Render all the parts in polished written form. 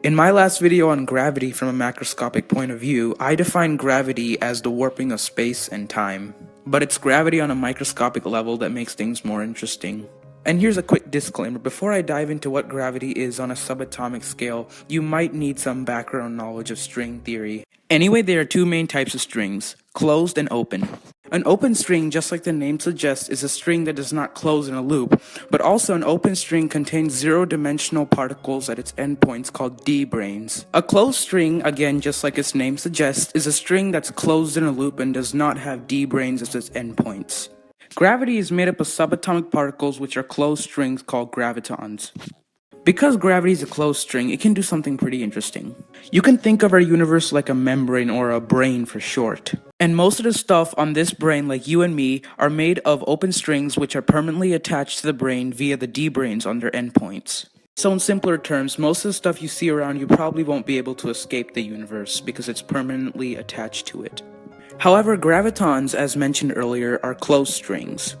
In my last video on gravity from a macroscopic point of view, I defined gravity as the warping of space and time. But it's gravity on a microscopic level that makes things more interesting. And here's a quick disclaimer: before I dive into what gravity is on a subatomic scale, you might need some background knowledge of string theory. Anyway, there are two main types of strings: closed and open. An open string, just like the name suggests, is a string that does not close in a loop, but also an open string contains zero-dimensional particles at its endpoints called d-branes. A closed string, again just like its name suggests, is a string that's closed in a loop and does not have d-branes as its endpoints. Gravity is made up of subatomic particles which are closed strings called gravitons. Because gravity is a closed string, it can do something pretty interesting. You can think of our universe like a membrane, or a brane for short. And most of the stuff on this brane, like you and me, are made of open strings which are permanently attached to the brane via the d-branes on their endpoints. So in simpler terms, most of the stuff you see around you probably won't be able to escape the universe because it's permanently attached to it. However, gravitons, as mentioned earlier, are closed strings.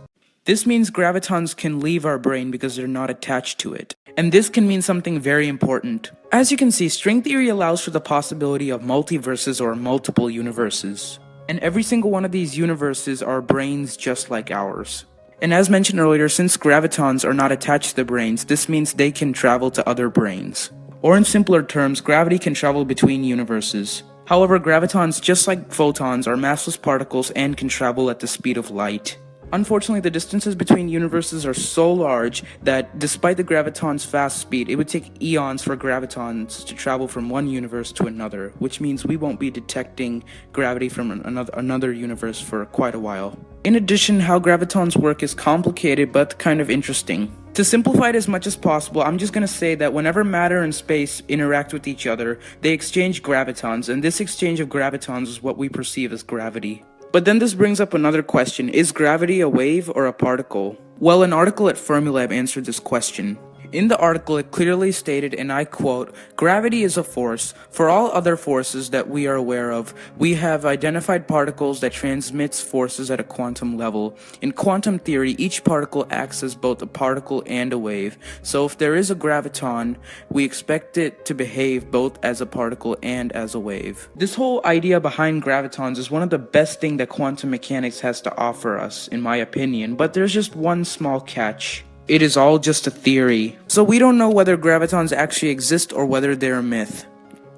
This means gravitons can leave our brane because they're not attached to it. And this can mean something very important. As you can see, string theory allows for the possibility of multiverses or multiple universes. And every single one of these universes are branes just like ours. And as mentioned earlier, since gravitons are not attached to the branes, this means they can travel to other branes. Or in simpler terms, gravity can travel between universes. However, gravitons, just like photons, are massless particles and can travel at the speed of light. Unfortunately, the distances between universes are so large that despite the graviton's fast speed, it would take eons for gravitons to travel from one universe to another, which means we won't be detecting gravity from another universe for quite a while. In addition, how gravitons work is complicated but kind of interesting. To simplify it as much as possible, I'm just going to say that whenever matter and space interact with each other, they exchange gravitons, and this exchange of gravitons is what we perceive as gravity. But then this brings up another question: is gravity a wave or a particle? Well, an article at Fermilab answered this question. In the article, it clearly stated, and I quote, "Gravity is a force. For all other forces that we are aware of, we have identified particles that transmits forces at a quantum level. In quantum theory, each particle acts as both a particle and a wave. So if there is a graviton, we expect it to behave both as a particle and as a wave." This whole idea behind gravitons is one of the best things that quantum mechanics has to offer us, in my opinion, but there's just one small catch. It is all just a theory, so we don't know whether gravitons actually exist or whether they're a myth.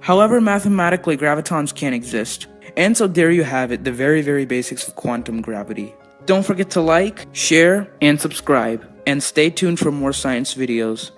However, mathematically, gravitons can exist. And so there you have it, the very basics of quantum gravity. Don't forget to like, share, and subscribe, and stay tuned for more science videos.